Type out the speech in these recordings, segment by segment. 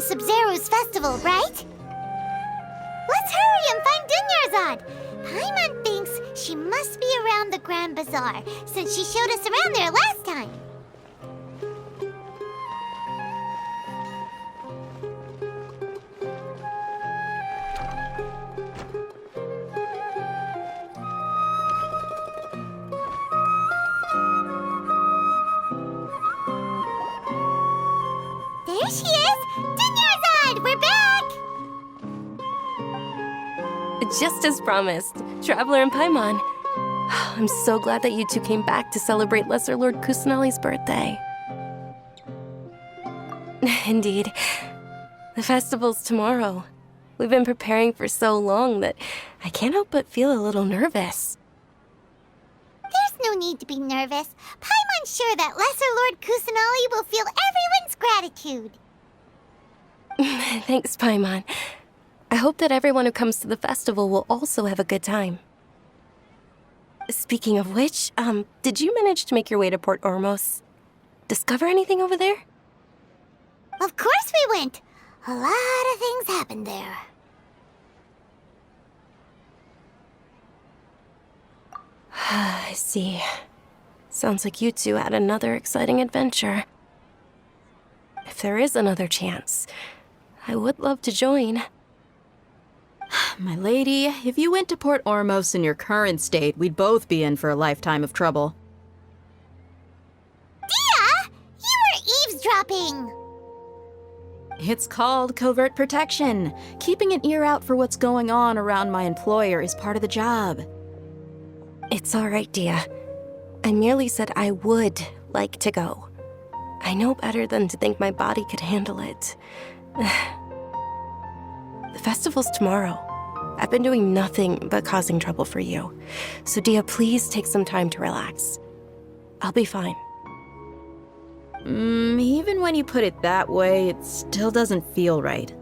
the Sumeru's festival, right? Let's hurry and find Dunyarzad! Paimon thinks she must be around the Grand Bazaar, since she showed us around there last time. There she is! Dunyarzad! We're back! Just as promised, Traveler and Paimon. I'm so glad that you two came back to celebrate Lesser Lord Kusanali's birthday. Indeed. The festival's tomorrow. We've been preparing for so long that I can't help but feel a little nervous. There's no need to be nervous. Paimon's sure that Lesser Lord Kusanali will feel everyone's gratitude. Thanks, Paimon. I hope that everyone who comes to the festival will also have a good time. Speaking of which, did you manage to make your way to Port Ormos? Discover anything over there? Of course we went. A lot of things happened there. I see. Sounds like you two had another exciting adventure. If there is another chance, I would love to join. My lady, if you went to Port Ormos in your current state, we'd both be in for a lifetime of trouble. Dia! You were eavesdropping! It's called covert protection. Keeping an ear out for what's going on around my employer is part of the job. It's all right, Dia. I merely said I would like to go. I know better than to think my body could handle it. The festival's tomorrow. I've been doing nothing but causing trouble for you. So, Dia, please take some time to relax. I'll be fine. Even when you put it that way, it still doesn't feel right.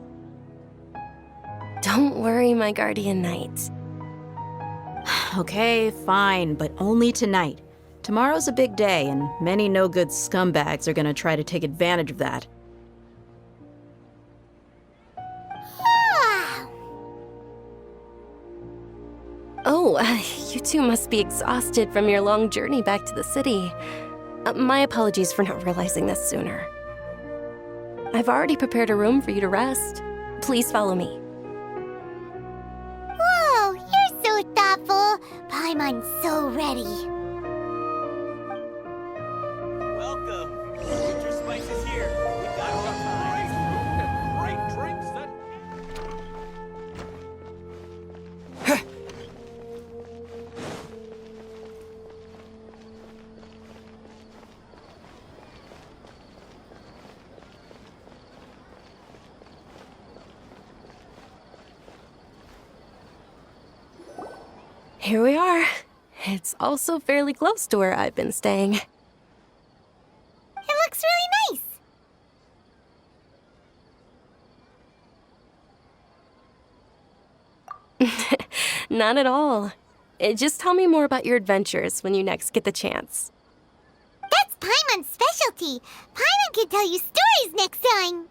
Don't worry, my guardian knight. Okay, fine, but only tonight. Tomorrow's a big day, and many no-good scumbags are gonna try to take advantage of that. Oh, you two must be exhausted from your long journey back to the city. My apologies for not realizing this sooner. I've already prepared a room for you to rest. Please follow me. Whoa, you're so thoughtful. Paimon's so ready. Welcome. Get your spices here. We got all time. Great drinks that. Here we are. It's also fairly close to where I've been staying. It looks really nice. Not at all. Just tell me more about your adventures when you next get the chance. That's Paimon's specialty. Paimon can tell you stories next time.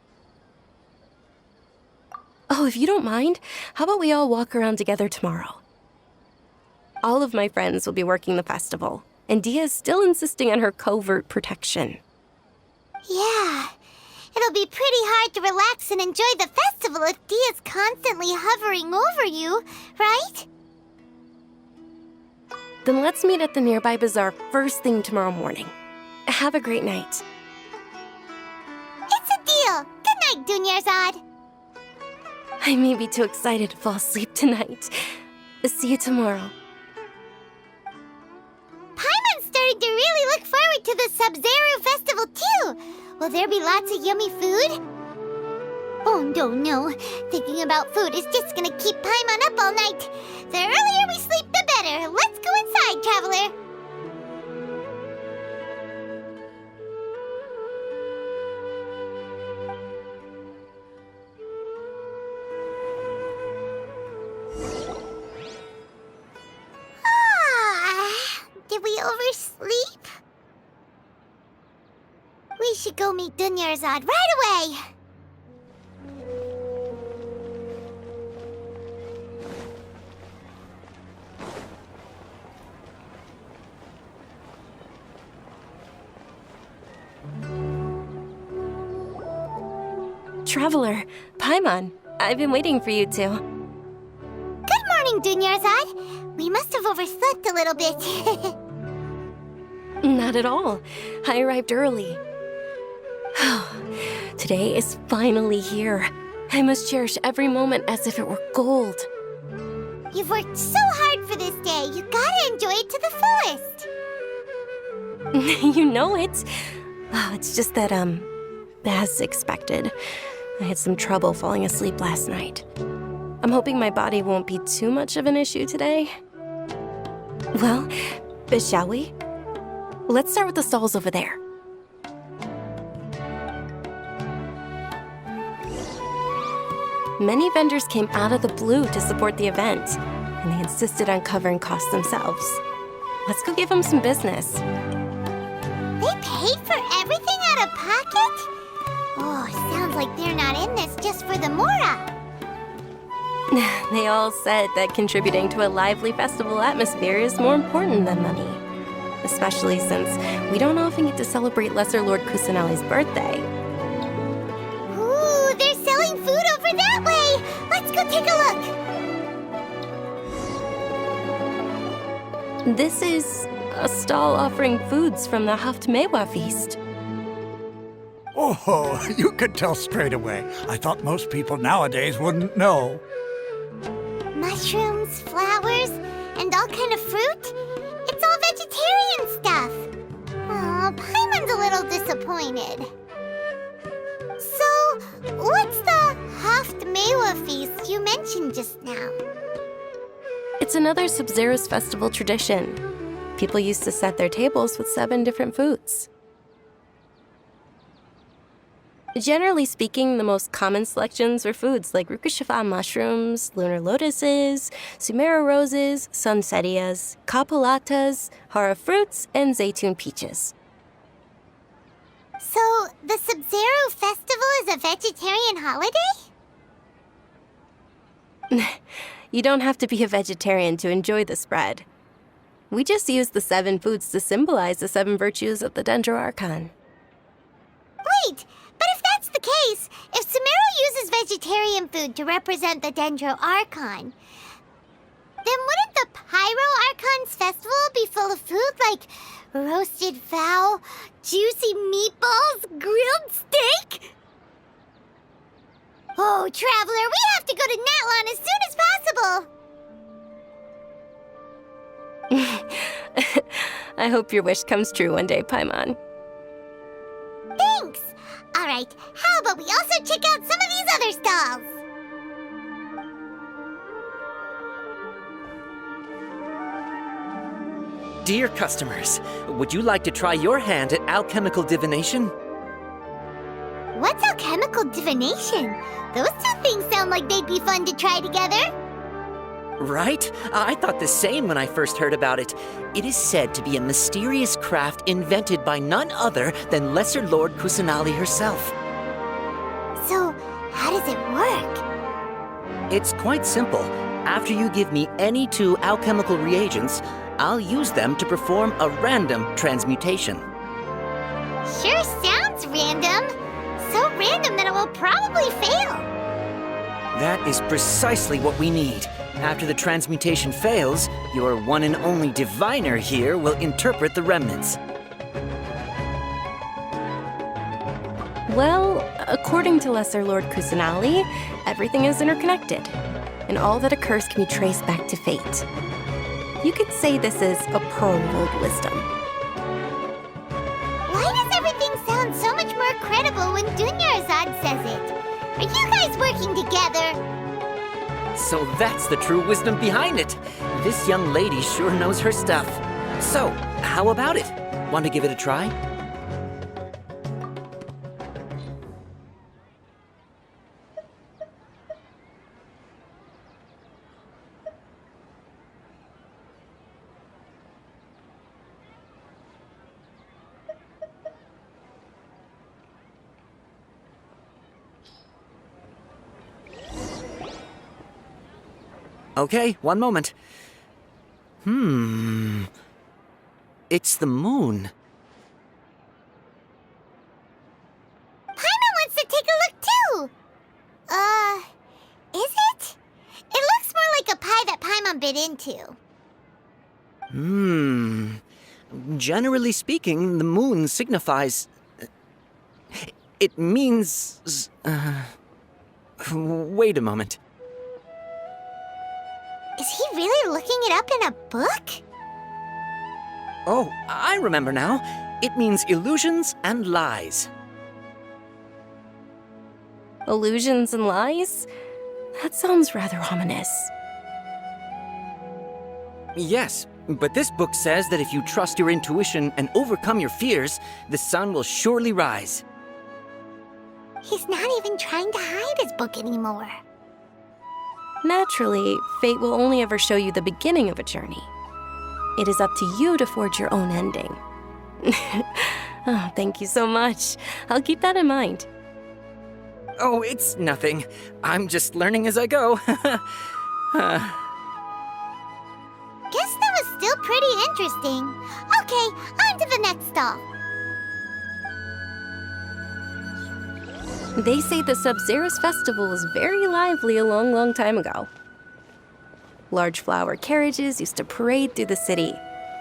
Oh, if you don't mind, how about we all walk around together tomorrow? All of my friends will be working the festival, and Dia is still insisting on her covert protection. Yeah. It'll be pretty hard to relax and enjoy the festival if Dia's constantly hovering over you, right? Then let's meet at the nearby bazaar first thing tomorrow morning. Have a great night. It's a deal. Good night, Dunyarzad. I may be too excited to fall asleep tonight. See you tomorrow. Paimon's starting to really look forward to the Sub-Zero festival too. Will there be lots of yummy food? Oh, no. Thinking about food is just gonna keep Paimon up all night. The earlier we sleep, the better. Let's go inside, traveler. Did we oversleep? We should go meet Dunyarzad right away. Traveler, Paimon, I've been waiting for you two. Good morning, Dunyarzad. We must have overslept a little bit. Not at all. I arrived early. Today is finally here. I must cherish every moment as if it were gold. You've worked so hard for this day. You gotta enjoy it to the fullest. You know it. Oh, it's just that, as expected, I had some trouble falling asleep last night. I'm hoping my body won't be too much of an issue today. Well, shall we? Let's start with the stalls over there. Many vendors came out of the blue to support the event, and they insisted on covering costs themselves. Let's go give them some business. They paid for everything out of pocket? Oh, sounds like they're not in this just for the Mora. They all said that contributing to a lively festival atmosphere is more important than money. Especially since we don't often get to celebrate Lesser Lord Kusanali's birthday. Ooh, they're selling food over that way! Let's go take a look! This is a stall offering foods from the Haftmewa feast. Oh, you could tell straight away. I thought most people nowadays wouldn't know. Mushrooms, flowers, and all kind of fruit? It's all vegetarian stuff. Oh, Paimon's a little disappointed. So, what's the Haftmewa feast you mentioned just now? It's another Sub-Zero's festival tradition. People used to set their tables with 7 different foods. Generally speaking, the most common selections were foods like Rukashifa mushrooms, lunar lotuses, Sumeru roses, sunsetias, kapulatas, hara fruits, and zaytun peaches. So, the Sub-Zero festival is a vegetarian holiday? You don't have to be a vegetarian to enjoy the spread. We just use the 7 foods to symbolize the 7 virtues of the Dendro Archon. Wait, but if that's the case, if Sumeru uses vegetarian food to represent the Dendro Archon, then wouldn't the Pyro Archon's festival be full of food like roasted fowl, juicy meatballs, grilled steak? Oh, Traveler, we have to go to Natlan as soon as possible! I hope your wish comes true one day, Paimon. Thanks! Alright, how about we also check out some of these other stalls? Dear customers, would you like to try your hand at alchemical divination? What's alchemical divination? Those 2 things sound like they'd be fun to try together. Right? I thought the same when I first heard about it. It is said to be a mysterious craft invented by none other than Lesser Lord Kusanali herself. So, how does it work? It's quite simple. After you give me any 2 alchemical reagents, I'll use them to perform a random transmutation. Sure sounds random. So random that it will probably fail. That is precisely what we need. After the transmutation fails, your one and only diviner here will interpret the remnants. Well, according to Lesser Lord Kusanali, everything is interconnected, and all that occurs can be traced back to fate. You could say this is a pearl of old wisdom. Why does everything sound so much more credible when Dunyarzad says it? Are you guys working together? So that's the true wisdom behind it. This young lady sure knows her stuff. So, how about it? Want to give it a try? Okay, one moment. It's the moon. Paimon wants to take a look too! it into? Generally speaking, the moon signifies. It means. Wait a moment. Is he really looking it up in a book? Oh, I remember now. It means illusions and lies. Illusions and lies? That sounds rather ominous. Yes, but this book says that if you trust your intuition and overcome your fears, the sun will surely rise. He's not even trying to hide his book anymore. Naturally, fate will only ever show you the beginning of a journey. It is up to you to forge your own ending. Oh, thank you so much. I'll keep that in mind. Oh, it's nothing. I'm just learning as I go. Guess that was still pretty interesting. Okay, on to the next stall. They say the Sub-Zerus festival was very lively a long, long time ago. Large flower carriages used to parade through the city.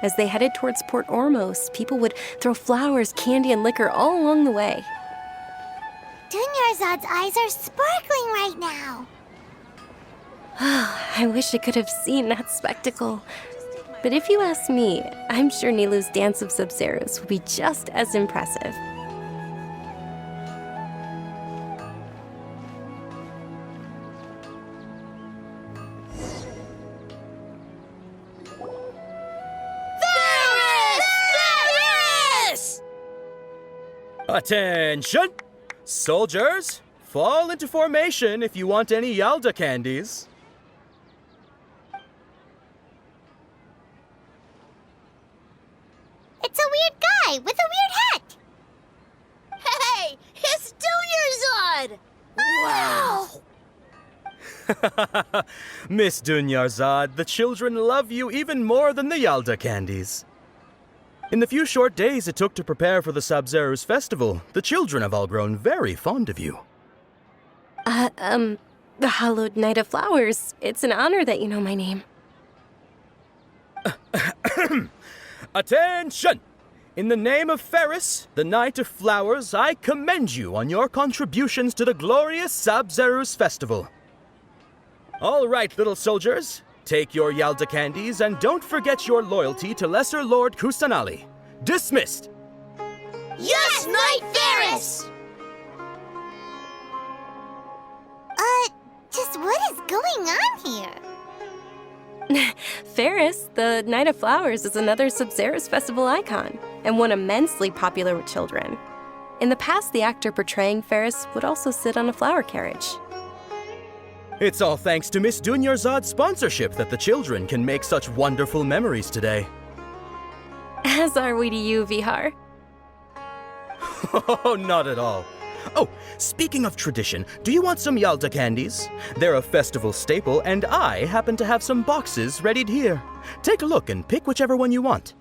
As they headed towards Port Ormos, people would throw flowers, candy, and liquor all along the way. Dunyarzad's eyes are sparkling right now. I wish I could have seen that spectacle. But if you ask me, I'm sure Nilu's Dance of Sub-Zerus will be just as impressive. Attention! Soldiers, fall into formation if you want any Yalda candies. It's a weird guy with a weird hat. Hey, it's Dunyarzad! Wow! Miss Dunyarzad, the children love you even more than the Yalda candies. In the few short days it took to prepare for the Sub-Zerus festival, the children have all grown very fond of you. The Hallowed Knight of Flowers. It's an honor that you know my name. Attention! In the name of Ferris, the Knight of Flowers, I commend you on your contributions to the glorious Sub-Zerus festival. All right, little soldiers. Take your Yalda candies and don't forget your loyalty to Lesser Lord Kusanali. Dismissed! Yes, Knight Ferris! Just what is going on here? Ferris, the Knight of Flowers, is another Sub-Zerus festival icon, and one immensely popular with children. In the past, the actor portraying Ferris would also sit on a flower carriage. It's all thanks to Miss Dunyarzad's sponsorship that the children can make such wonderful memories today. As are we to you, Vihar. Oh, not at all. Oh, speaking of tradition, do you want some Yalda candies? They're a festival staple, and I happen to have some boxes readied here. Take a look and pick whichever one you want.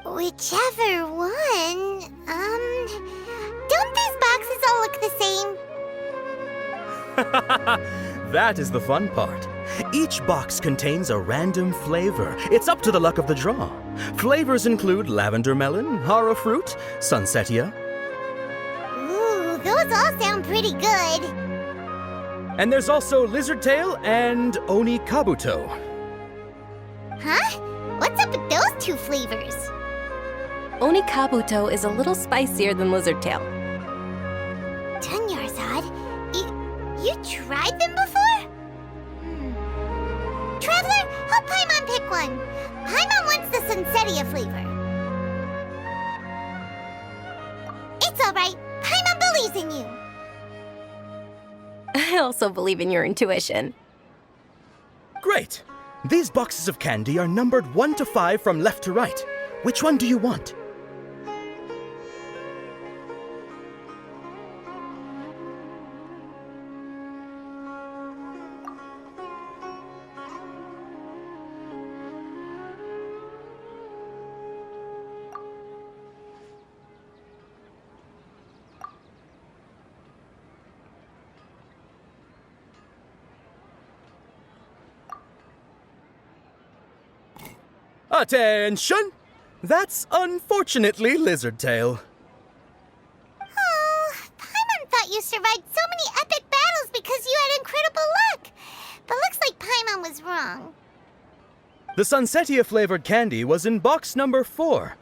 Whichever one, don't these boxes all look the same? That is the fun part. Each box contains a random flavor. It's up to the luck of the draw. Flavors include lavender melon, hara fruit, sunsetia, Ooh, those all sound pretty good. and there's also lizard tail and oni kabuto. Huh? What's up with those two flavors? Oni Kabuto is a little spicier than Lizard Tail. Dunyarzad, you tried them before? Traveler, help Paimon pick one. Paimon wants the Sunsetia flavor. It's all right. Paimon believes in you. I also believe in your intuition. Great! These boxes of candy are numbered 1 to 5 from left to right. Which one do you want? Attention! That's unfortunately Lizard Tail. Oh, Paimon thought you survived so many epic battles because you had incredible luck. But looks like Paimon was wrong. The Sunsetia-flavored candy was in box number 4.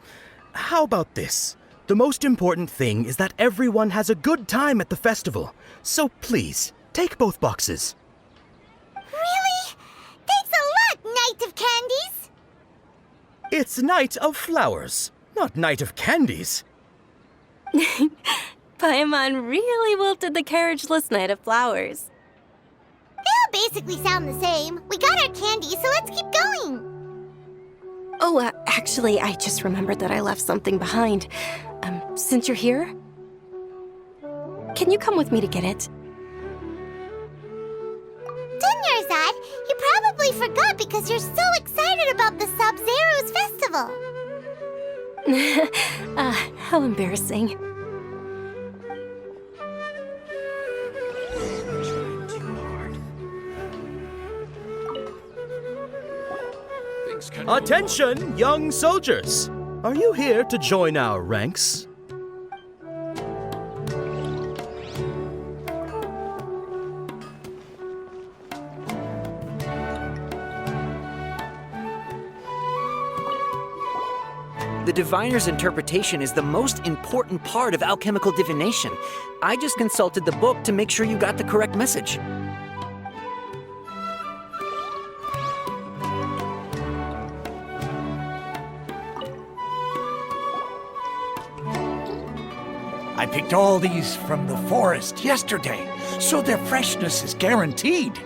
How about this? The most important thing is that everyone has a good time at the festival. So please, take both boxes. Really? Thanks a lot, Knight of Candies! It's Night of Flowers, not Night of Candies. Paimon really wilted the carriageless Knight of Flowers. They all basically sound the same. We got our candy, so let's keep going. Oh, actually, I just remembered that I left something behind. Since you're here, can you come with me to get it? Dunyarzad, you probably forgot because you're so excited about the Sub-Zero's festival. How embarrassing. Attention, young soldiers! Are you here to join our ranks? The diviner's interpretation is the most important part of alchemical divination. I just consulted the book to make sure you got the correct message. I picked all these from the forest yesterday, so their freshness is guaranteed.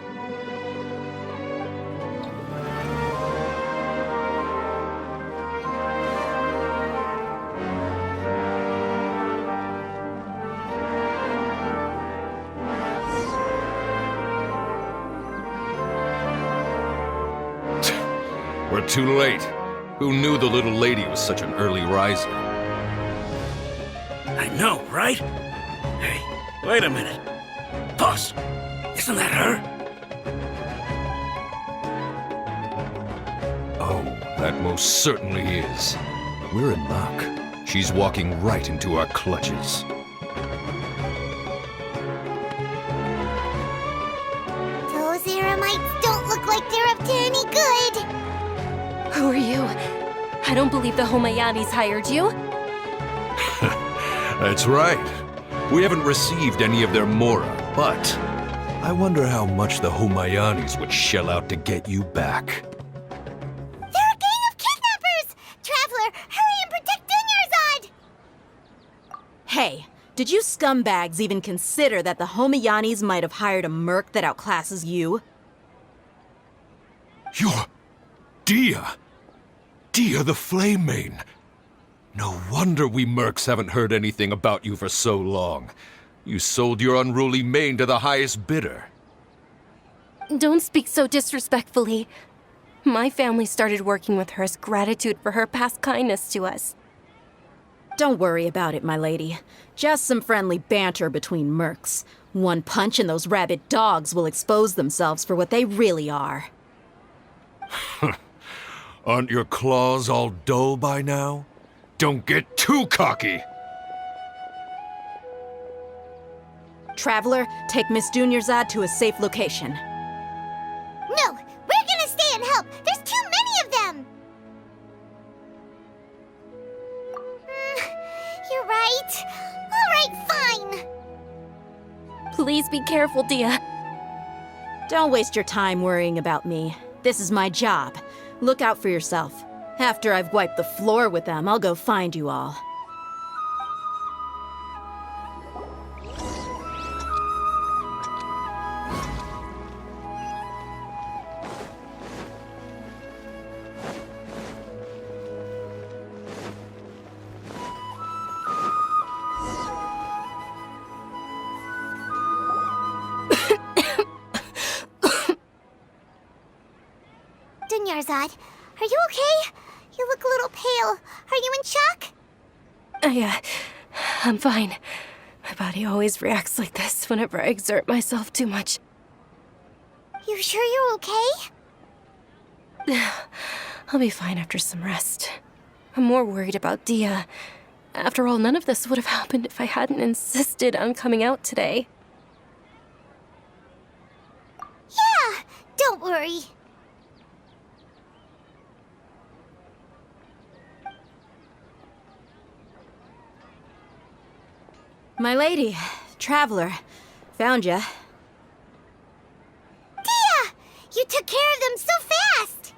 We're too late. Who knew the little lady was such an early riser? I know, right? Hey, wait a minute. Boss, isn't that her? Oh, that most certainly is. We're in luck. She's walking right into our clutches. Those Eremites don't look like they're up to any good. Who are you? I don't believe the Homayanis hired you. That's right. We haven't received any of their mora, but I wonder how much the Homayanis would shell out to get you back. They're a gang of kidnappers! Traveler, hurry and protect Dunyarzad! Hey, did you scumbags even consider that the Homayanis might have hired a merc that outclasses you? You're Dia! Dia the Flame Mane! No wonder we mercs haven't heard anything about you for so long. You sold your unruly mane to the highest bidder. Don't speak so disrespectfully. My family started working with her as gratitude for her past kindness to us. Don't worry about it, my lady. Just some friendly banter between mercs. One punch and those rabid dogs will expose themselves for what they really are. Aren't your claws all dull by now? Don't get too cocky! Traveler, take Miss Dunyarzad to a safe location. No, we're gonna stay and help. There's too many of them. You're right. All right, fine. Please be careful, Dia. Don't waste your time worrying about me. This is my job. Look out for yourself. After I've wiped the floor with them, I'll go find you all. Dunyarzad, are you okay? You look a little pale. Are you in shock? I'm fine. My body always reacts like this whenever I exert myself too much. You sure you're okay? I'll be fine after some rest. I'm more worried about Dia. After all, none of this would have happened if I hadn't insisted on coming out today. Yeah, don't worry. My lady, traveler, found ya. Dia! You took care of them so fast!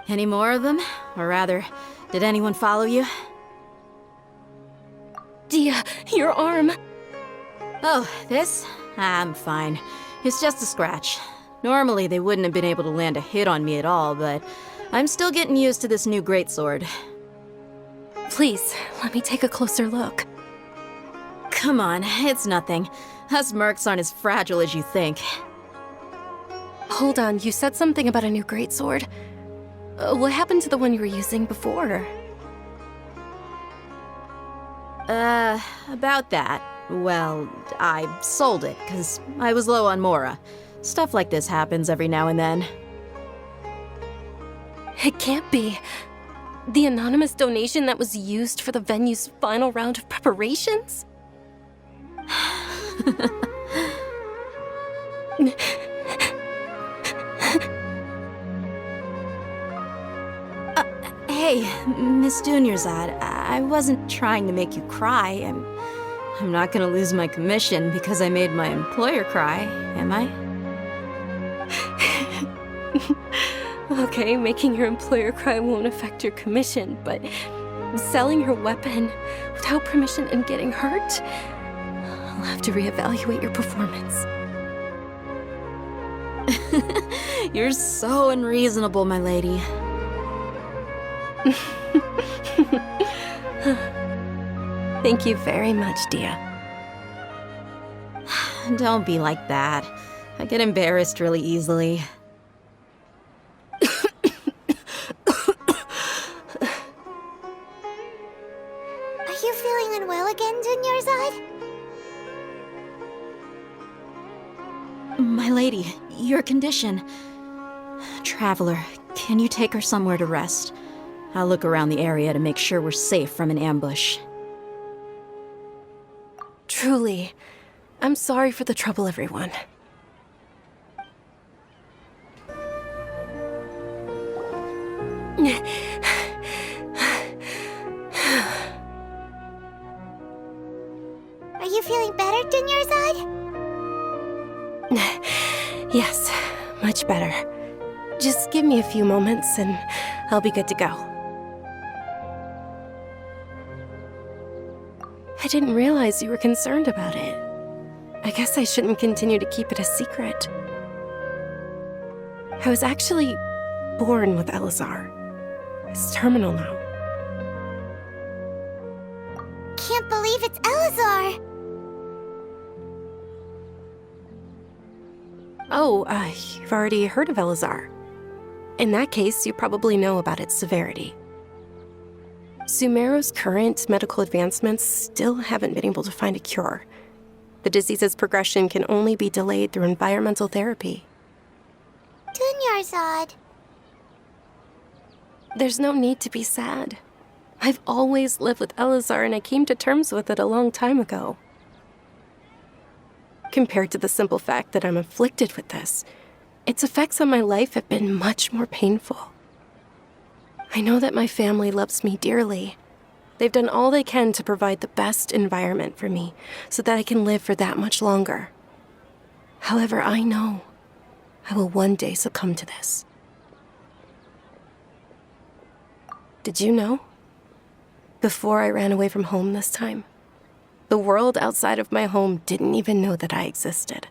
Any more of them? Or rather, did anyone follow you? Dia, your arm! Oh, this? I'm fine. It's just a scratch. Normally, they wouldn't have been able to land a hit on me at all, but I'm still getting used to this new greatsword. Please, let me take a closer look. Come on, it's nothing. Us mercs aren't as fragile as you think. Hold on, you said something about a new greatsword. What happened to the one you were using before? About that. Well, I sold it, because I was low on Mora. Stuff like this happens every now and then. It can't be. The anonymous donation that was used for the venue's final round of preparations? Hey, Miss Dunyarzad, I wasn't trying to make you cry. I'm not gonna lose my commission because I made my employer cry, am I? Okay, making your employer cry won't affect your commission, but selling your weapon without permission and getting hurt? I'll have to reevaluate your performance. You're so unreasonable, my lady. Thank you very much, Dia. Don't be like that. I get embarrassed really easily. Are you feeling unwell again, Dunyarzad? My lady, your condition. Traveler, can you take her somewhere to rest? I'll look around the area to make sure we're safe from an ambush. Truly, I'm sorry for the trouble, everyone. Are you feeling better, Dunyarzad? Yes, much better. Just give me a few moments and I'll be good to go. I didn't realize you were concerned about it. I guess I shouldn't continue to keep it a secret. I was actually born with Elazar. It's terminal now. Can't believe it's Elazar! Oh, you've already heard of Elazar. In that case, you probably know about its severity. Sumeru's current medical advancements still haven't been able to find a cure. The disease's progression can only be delayed through environmental therapy. Dunyarzad. There's no need to be sad. I've always lived with Elazar and I came to terms with it a long time ago. Compared to the simple fact that I'm afflicted with this, its effects on my life have been much more painful. I know that my family loves me dearly. They've done all they can to provide the best environment for me so that I can live for that much longer. However, I know I will one day succumb to this. Did you know? Before I ran away from home this time, the world outside of my home didn't even know that I existed.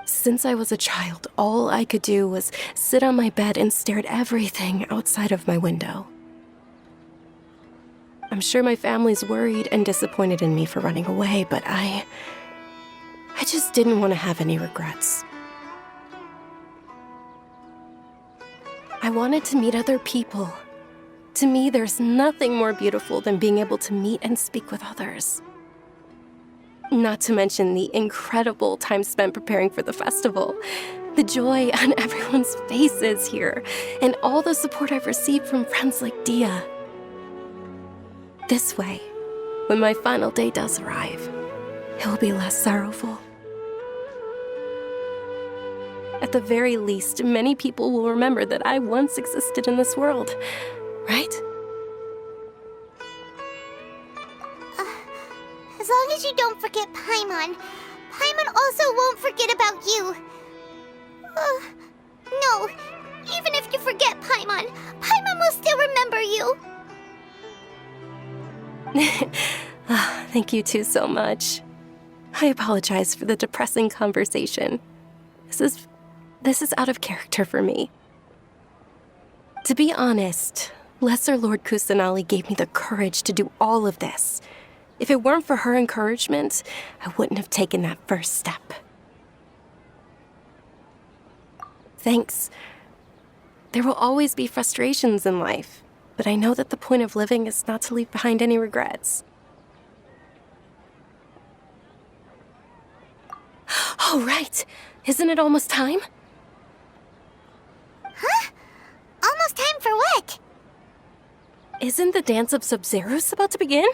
Since I was a child, all I could do was sit on my bed and stare at everything outside of my window. I'm sure my family's worried and disappointed in me for running away, but I just didn't want to have any regrets. I wanted to meet other people. To me, there's nothing more beautiful than being able to meet and speak with others. Not to mention the incredible time spent preparing for the festival. The joy on everyone's faces here, and all the support I've received from friends like Dia. This way, when my final day does arrive, it will be less sorrowful. At the very least, many people will remember that I once existed in this world, right? As long as you don't forget Paimon, Paimon also won't forget about you. No, even if you forget Paimon, Paimon will still remember you. Thank you two so much. I apologize for the depressing conversation. This is out of character for me. To be honest, Lesser Lord Kusanali gave me the courage to do all of this. If it weren't for her encouragement, I wouldn't have taken that first step. Thanks. There will always be frustrations in life, but I know that the point of living is not to leave behind any regrets. Oh, right. Isn't it almost time? Huh? Almost time for what? Isn't the Dance of Sub-Zerus about to begin?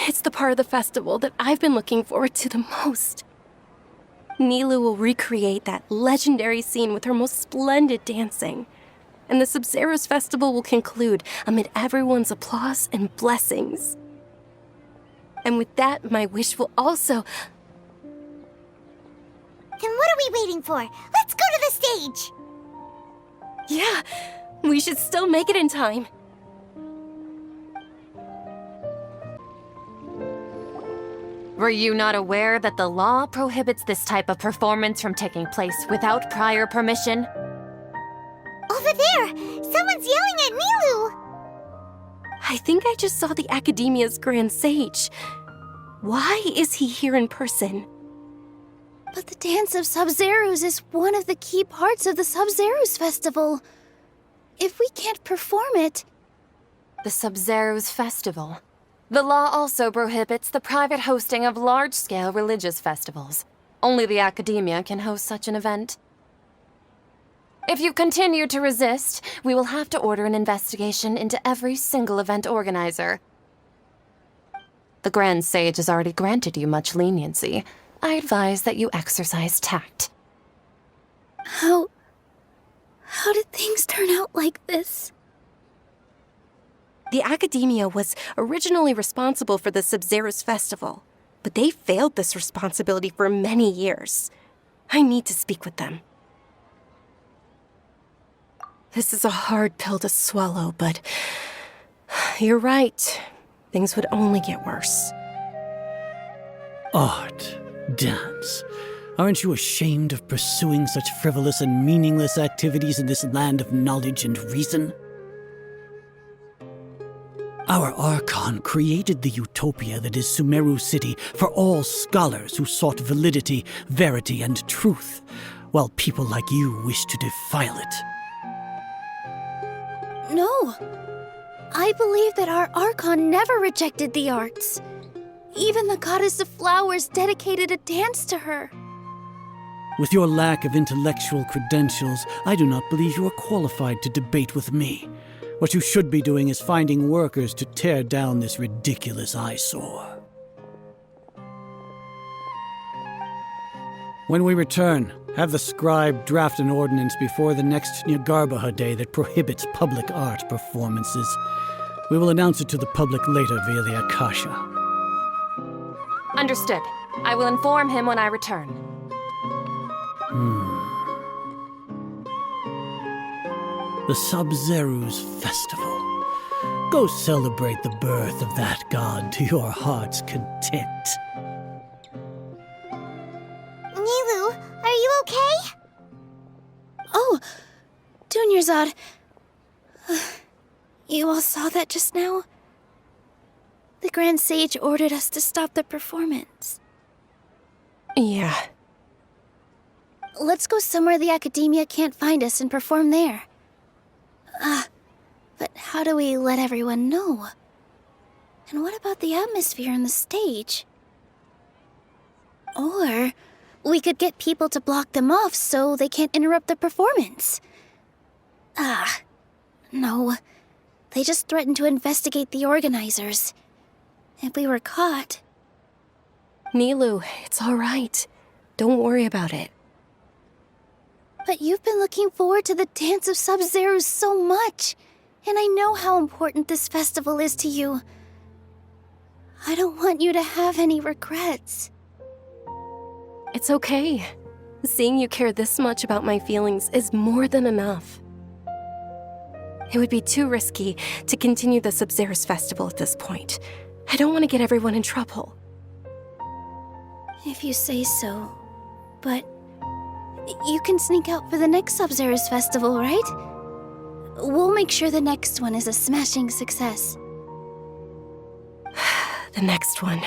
It's the part of the festival that I've been looking forward to the most. Nilu will recreate that legendary scene with her most splendid dancing. And the Sub-Zerus festival will conclude amid everyone's applause and blessings. And with that, my wish will also... Then what are we waiting for? Let's go to the stage! Yeah, we should still make it in time. Were you not aware that the law prohibits this type of performance from taking place without prior permission? Over there! Someone's yelling at Nilu! I think I just saw the Academia's Grand Sage. Why is he here in person? But the Dance of Sub-Zerus is one of the key parts of the Sub-Zerus festival. If we can't perform it... The Sub-Zerus festival. The law also prohibits the private hosting of large-scale religious festivals. Only the Academia can host such an event. If you continue to resist, we will have to order an investigation into every single event organizer. The Grand Sage has already granted you much leniency. I advise that you exercise tact. How did things turn out like this? The Academia was originally responsible for the Sub-Zerus festival, but they failed this responsibility for many years. I need to speak with them. This is a hard pill to swallow, but you're right. Things would only get worse. Art, dance. Aren't you ashamed of pursuing such frivolous and meaningless activities in this land of knowledge and reason? Our Archon created the utopia that is Sumeru City for all scholars who sought validity, verity, and truth, while people like you wish to defile it. No. I believe that our Archon never rejected the arts. Even the goddess of flowers dedicated a dance to her. With your lack of intellectual credentials, I do not believe you are qualified to debate with me. What you should be doing is finding workers to tear down this ridiculous eyesore. When we return, have the scribe draft an ordinance before the next Nyagarbha Day that prohibits public art performances. We will announce it to the public later via the Akasha. Understood. I will inform him when I return. The Sub-Zerus Festival. Go celebrate the birth of that god to your heart's content. Nilu, are you okay? Oh, Dunyarzad. You all saw that just now? The Grand Sage ordered us to stop the performance. Yeah. Let's go somewhere the Academia can't find us and perform there. But how do we let everyone know? And what about the atmosphere on the stage? Or We could get people to block them off so they can't interrupt the performance. No. They just threatened to investigate the organizers. If we were caught... Nilu, it's all right. Don't worry about it. But you've been looking forward to the Dance of Sub-Zero so much, and I know how important this festival is to you. I don't want you to have any regrets. It's okay. Seeing you care this much about my feelings is more than enough. It would be too risky to continue the Sub-Zero's festival at this point. I don't want to get everyone in trouble. If you say so. But you can sneak out for the next Sub-Zero's festival, right? We'll make sure the next one is a smashing success. The next one.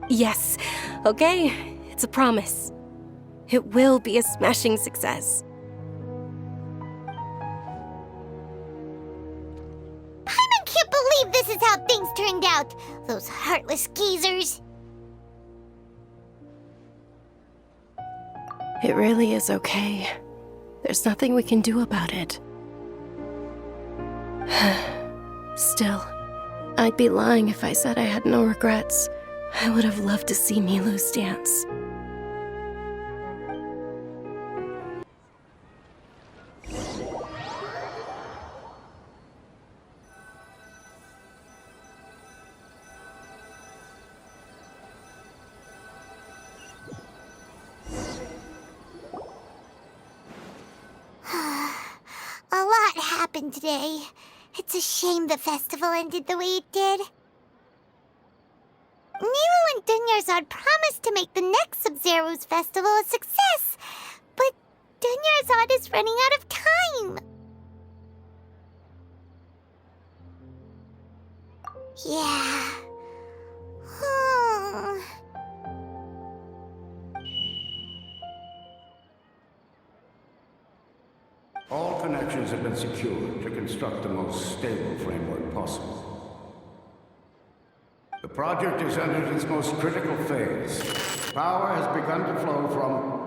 Yes. Okay. It's a promise. It will be a smashing success. I can't believe this is how things turned out. Those heartless geezers. It really is okay. There's nothing we can do about it. Still, I'd be lying if I said I had no regrets. I would have loved to see Milu's dance. A lot happened today. It's a shame the festival ended the way it did. Nilu and Dunyarzad promised to make the next Sub-Zero's festival a success, but Dunyarzad is running out of time. Yeah. All connections have been secured to construct the most stable framework possible. The project is entered its most critical phase. Power has begun to flow from